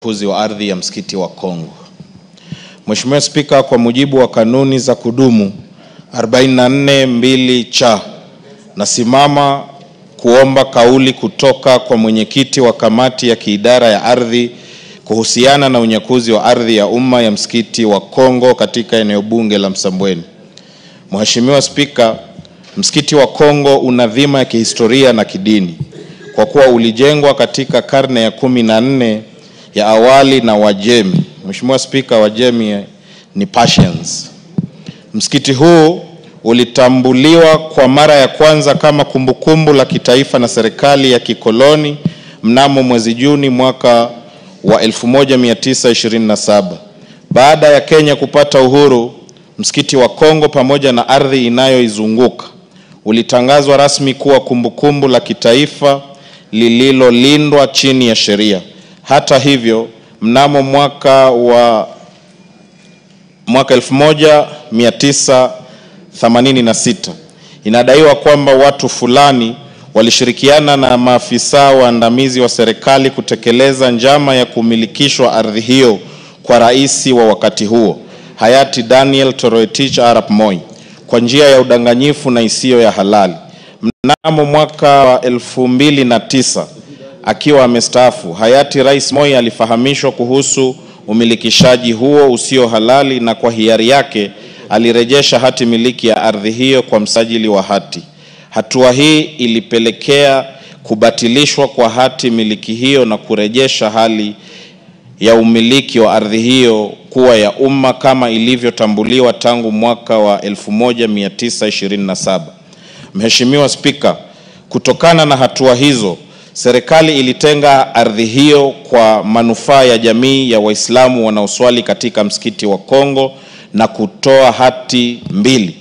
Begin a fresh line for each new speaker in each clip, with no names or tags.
Unyakuzi wa ardhi ya msikiti wa Kongo. Mheshimiwa Spika, kwa mujibu wa kanuni za kudumu 44(2)C, nasimama kuomba kauli kutoka kwa mwenyekiti wa kamati ya kiidara ya ardhi kuhusiana na unyakuzi wa ardhi ya umma ya msikiti wa Kongo katika eneo bunge la Msambweni. Mheshimiwa Spika, msikiti wa Kongo una dhima ya kihistoria na kidini kwa kuwa ulijengwa katika karne ya 14 ya awali na Wajemi. Mheshimiwa Spika, Wajemi ni Persians. Msikiti huu ulitambuliwa kwa mara ya kwanza kama kumbukumbu la kitaifa na serikali ya kikoloni mnamo mwezi Juni mwaka wa 1927. Baada ya Kenya kupata uhuru, msikiti wa Kongo pamoja na ardhi inayoizunguka ulitangazwa rasmi kuwa kumbukumbu la kitaifa lililolindwa chini ya sheria. Hata hivyo, mnamo mwaka 1986 inadaiwa kwamba watu fulani walishirikiana na maafisa waandamizi wa serikali kutekeleza njama ya kumilikishwa ardhi hiyo kwa rais wa wakati huo, hayati Daniel Toroitich Arap Moi, kwa njia ya udanganyifu na isiyo ya halali. Mnamo mwaka wa 2009 akiwa amestaafu, hayati Rais Moi alifahamishwa kuhusu umilikishaji huo usio halali na kwa hiari yake alirejesha hati miliki ya ardhi hiyo kwa msajili wa hati. Hatua hii ilipelekea kubatilishwa kwa hati miliki hiyo na kurejesha hali ya umiliki wa ardhi hiyo kuwa ya umma kama ilivyotambuliwa tangu mwaka wa 1927. Mheshimiwa Spika, kutokana na hatua hizo, serikali ilitenga ardhi hiyo kwa manufaa ya jamii ya Waislamu wanaoswali katika msikiti wa Kongo na kutoa hati mbili.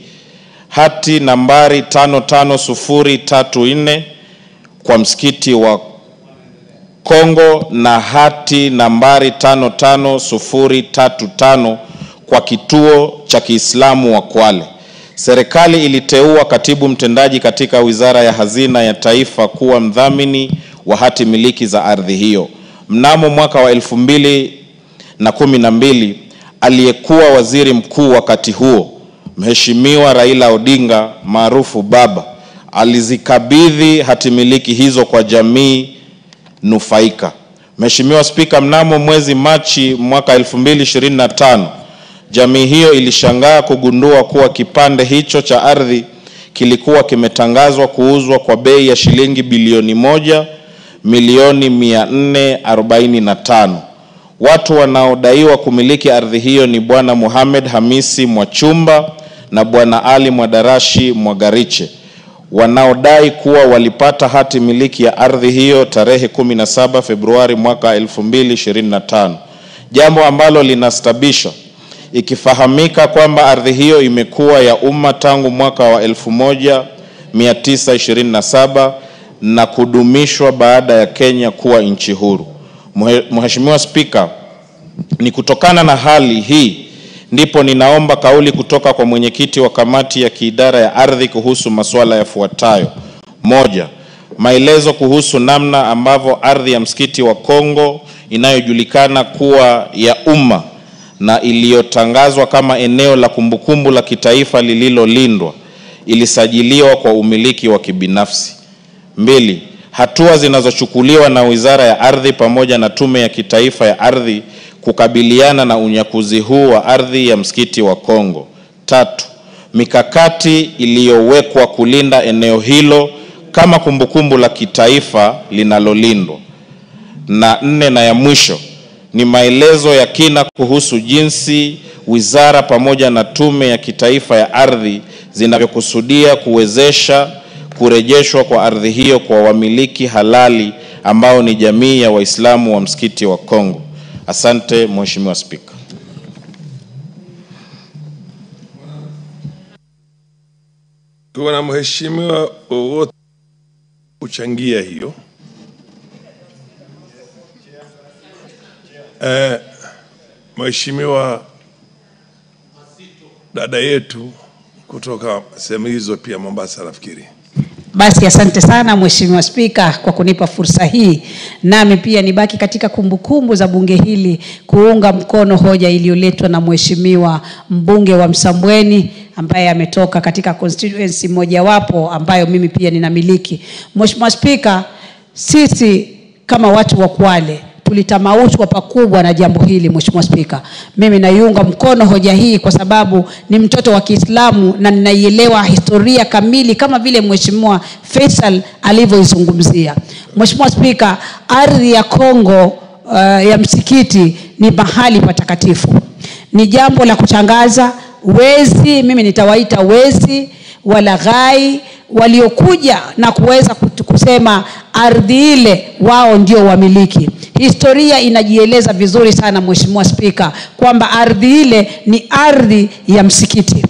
Hati nambari 55034 kwa msikiti wa Kongo na hati nambari 55035 kwa kituo cha Kiislamu wa Kwale. Serikali iliteua katibu mtendaji katika Wizara ya Hazina ya Taifa kuwa mdhamini wa hati miliki za ardhi hiyo. Mnamo mwaka wa 2012, aliyekuwa waziri mkuu wakati huo, Mheshimiwa Raila Odinga maarufu Baba, alizikabidhi hati miliki hizo kwa jamii nufaika. Mheshimiwa Spika, mnamo mwezi Machi mwaka 2025, jamii hiyo ilishangaa kugundua kuwa kipande hicho cha ardhi kilikuwa kimetangazwa kuuzwa kwa bei ya shilingi bilioni 1,445,000. Watu wanaodaiwa kumiliki ardhi hiyo ni Bwana Mohamed Hamisi Mwachumba na Bwana Ali Mwadarashi Mwagariche, wanaodai kuwa walipata hati miliki ya ardhi hiyo tarehe 17 Februari mwaka 2025. Jambo ambalo linastabisha ikifahamika kwamba ardhi hiyo imekuwa ya umma tangu mwaka wa 1927 na kudumishwa baada ya Kenya kuwa nchi huru. Mheshimiwa Spika, ni kutokana na hali hii ndipo ninaomba kauli kutoka kwa mwenyekiti wa kamati ya kiidara ya ardhi kuhusu masuala yafuatayo. 1. Maelezo kuhusu namna ambavyo ardhi ya msikiti wa Kongo inayojulikana kuwa ya umma na iliyotangazwa kama eneo la kumbukumbu la kitaifa lililolindwa ilisajiliwa kwa umiliki wa kibinafsi. 2. Hatua zinazochukuliwa na Wizara ya Ardhi pamoja na Tume ya Kitaifa ya Ardhi kukabiliana na unyakuzi huu wa ardhi ya msikiti wa Kongo. 3. Mikakati iliyowekwa kulinda eneo hilo kama kumbukumbu la kitaifa linalolindwa. Na 4 na ya mwisho ni maelezo ya kina kuhusu jinsi wizara pamoja na Tume ya Kitaifa ya Ardhi zinavyokusudia kuwezesha kurejeshwa kwa ardhi hiyo kwa wamiliki halali ambao ni jamii ya Waislamu wa msikiti wa Kongo. Asante Mheshimiwa Spika.
Kuna mheshimiwa wote kuchangia hiyo. Mheshimiwa dada yetu kutoka sehemu hizo pia Mombasa nafikiri.
Basi asante sana Mheshimiwa Spika kwa kunipa fursa hii. Nami pia nibaki katika kumbukumbu za bunge hili kuunga mkono hoja iliyoletwa na Mheshimiwa mbunge wa Msambweni ambaye ametoka katika constituency mojawapo ambayo mimi pia ninamiliki. Mheshimiwa Spika, sisi kama watu wa Kwale tulitamaushwa pakubwa na jambo hili. Mheshimiwa Spika, mimi naiunga mkono hoja hii kwa sababu ni mtoto wa Kiislamu na ninaielewa historia kamili kama vile Mheshimiwa Faisal alivyoizungumzia. Mheshimiwa Spika, ardhi ya Kongo ya msikiti ni mahali patakatifu. Ni jambo la kuchangaza. Wezi, mimi nitawaita wezi, walaghai, waliokuja na kuweza kusema ardhi ile wao ndio wamiliki. Historia inajieleza vizuri sana Mheshimiwa Spika kwamba ardhi ile ni ardhi ya msikiti.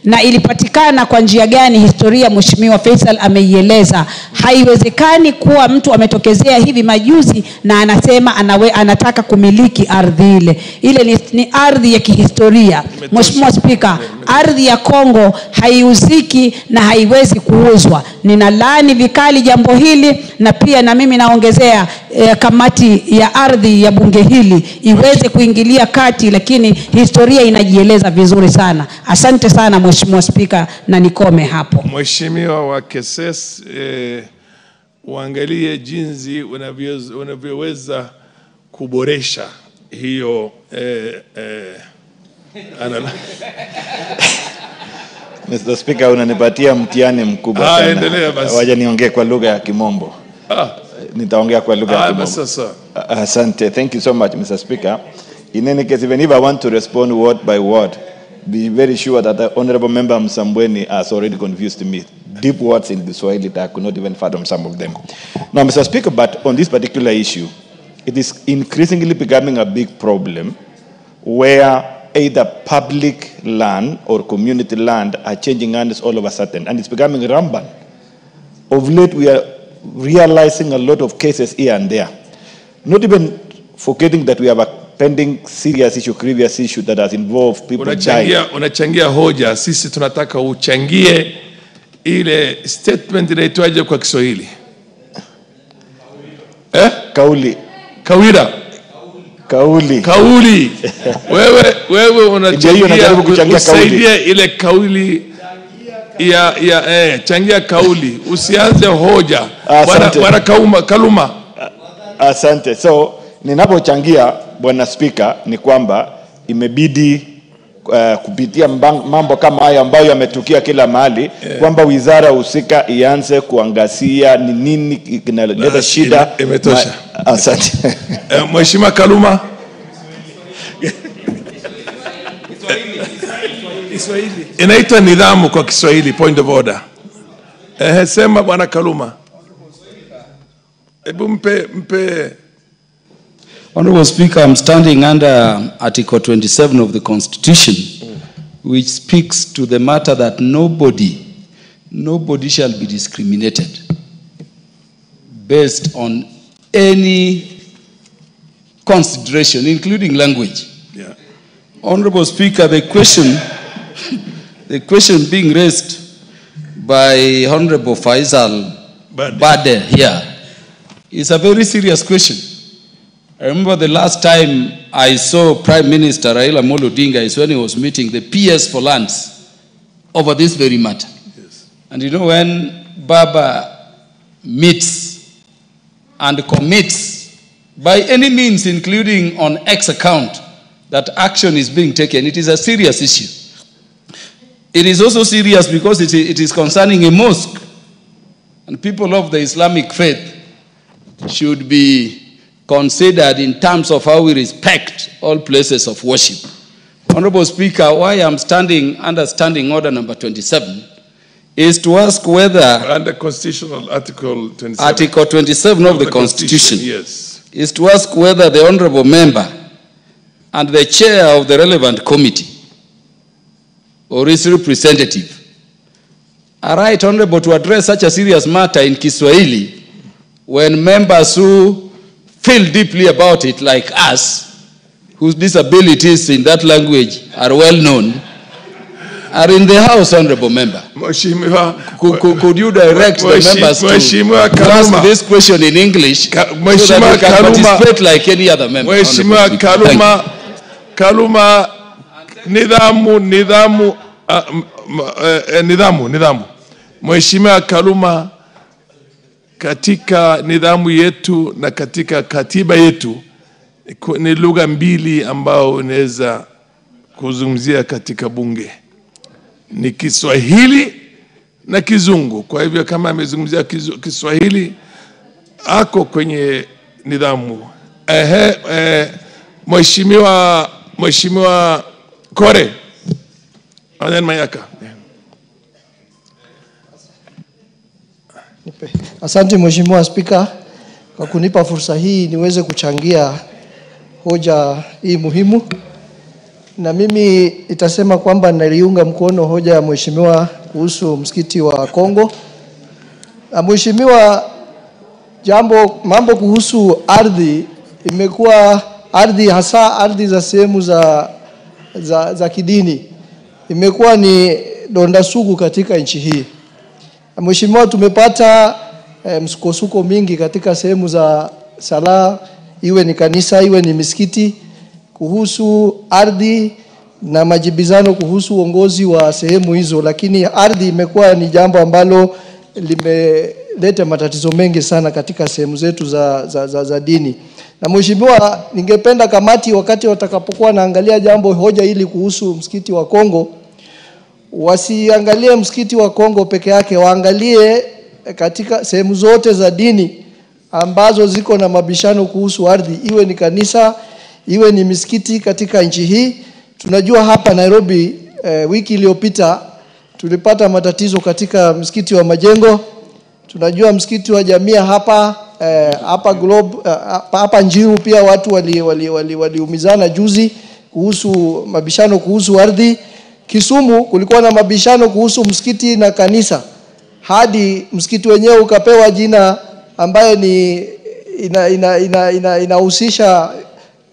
Na ilipatikana kwa njia gani? Historia Mheshimiwa Faisal ameieleza. Haiwezekani kuwa mtu ametokezea hivi majuzi na anasema anataka kumiliki ardhi ile. Ile ni ardhi ya kihistoria. Mheshimiwa Spika, ardhi ya Kongo haiuziki na haiwezi kuuzwa. Ninalaani vikali jambo hili, na pia na mimi naongezea kamati ya ardhi ya bunge hili iweze kuingilia kati, lakini historia inajieleza vizuri sana. Asante sana Mheshimiwa Spika, na nikome hapo.
Mheshimiwa wa Keses, uangalie jinsi unavyoweza kuboresha hiyo
Mr. Speaker, unanipatia mtihani mkubwa sana.
Endelea basi.
Waje niongee kwa lugha ya Kimombo. Nitaongea kwa lugha ya Kimombo.
Sasa.
Asante. Thank you so much, Mr. Speaker. In any case, even if I want to respond word by word, be very sure that the Honorable Member Msambweni has already confused me. Deep words in the Swahili that I could not even fathom some of them. Now, Mr. Speaker, but on this particular issue, it is increasingly becoming a big problem where either public land or community land are changing hands all of a sudden, and it's becoming rampant. Of late, we are realizing a lot of cases here and there. Not even forgetting that we have a pending serious issue, grievous issue that has involved people dying.
Unachangia hoja, sisi tunataka uchangie ile statement inaitwaje kwa Kiswahili?
Kauli.
Kawira. Kauli. Wewe unachangia kusaidia ile kauli ya changia kauli. Usianze hoja. Bwana Kaluma.
Asante. So ninapochangia Bwana Speaker ni kwamba imebidi kupitia mambo kama haya ambayo yametukia kila mahali, kwamba wizara husika ianze kuangazia ni nini kinaleta shida.
Imetosha.
Asante.
Mheshimiwa Kaluma. Kiswahili. Inaitwa nidhamu kwa Kiswahili, point of order. Sema Bwana Kaluma. Hebu mpe.
Honorable Speaker, I'm standing under Article 27 of the Constitution, which speaks to the matter that nobody shall be discriminated based on any consideration, including language.
Yeah.
Honorable Speaker, the question being raised by Honorable Faisal Bade here is a very serious question. I remember the last time I saw Prime Minister Raila Amolo Odinga is when he was meeting the PS for lands over this very matter.
Yes.
And you know, when Baba meets and commits by any means, including on X account, that action is being taken, it is a serious issue. It is also serious because it is concerning a mosque, and people of the Islamic faith should be considered in terms of how we respect all places of worship. Honorable Speaker, why I'm standing under Standing Order number 27 is to ask whether
under Constitutional Article 27,
Article 27 of the Constitution,
yes,
is to ask whether the Honorable Member and the Chair of the relevant committee or his representative are right, Honorable, to address such a serious matter in Kiswahili when members who feel deeply about it, like us, whose disabilities in that language are well known, are in the House, Honorable Member.
Mheshimiwa,
Could you direct the members
Mheshimiwa
to ask
Kaluma.
this question in English so
Mheshimiwa
that we can
Kaluma.
participate like any other member?
Mheshimiwa
Honorable Speaker. Thank you.
Kaluma, nidhamu. Mheshimiwa Kaluma, katika nidhamu yetu na katika katiba yetu ni lugha mbili ambao unaweza kuzungumzia katika bunge. Ni Kiswahili na Kizungu. Kwa hivyo kama amezungumzia Kiswahili ako kwenye nidhamu. Mheshimiwa Kore. Adan Mayaka.
Asante Mheshimiwa Spika kwa kunipa fursa hii niweze kuchangia hoja hii muhimu. Na mimi itasema kwamba naliunga mkono hoja ya Mheshimiwa kuhusu msikiti wa Kongo. Na Mheshimiwa, mambo kuhusu ardhi imekuwa ardhi, hasa ardhi za sehemu za kidini, imekuwa ni donda sugu katika nchi hii. Mheshimiwa, tumepata msukosuko mingi katika sehemu za sala, iwe ni kanisa, iwe ni misikiti, kuhusu ardhi na majibizano kuhusu uongozi wa sehemu hizo. Lakini ardhi imekuwa ni jambo ambalo limeleta matatizo mengi sana katika sehemu zetu za dini. Na Mheshimiwa, ningependa kamati wakati watakapokuwa naangalia hoja hili kuhusu msikiti wa Kongo, wasiangalie msikiti wa Kongo peke yake, waangalie katika sehemu zote za dini ambazo ziko na mabishano kuhusu ardhi, iwe ni kanisa, iwe ni misikiti katika nchi hii. Tunajua hapa Nairobi wiki iliyopita tulipata matatizo katika msikiti wa Majengo. Tunajua msikiti wa Jamia hapa Globe, hapa Njiru pia watu waliumizana juzi kuhusu mabishano kuhusu ardhi. Kisumu kulikuwa na mabishano kuhusu msikiti na kanisa, hadi msikiti wenyewe ukapewa jina ambayo ni inahusisha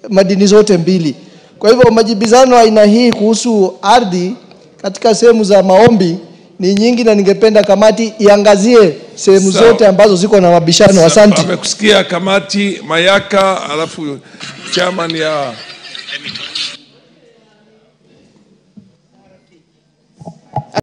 madini zote mbili. Kwa hivyo majibizano aina hii kuhusu ardhi katika sehemu za maombi ni nyingi, na ningependa kamati iangazie sehemu zote ambazo ziko na mabishano. Asante.
Amekusikia kamati Mayaka, alafu chairman ya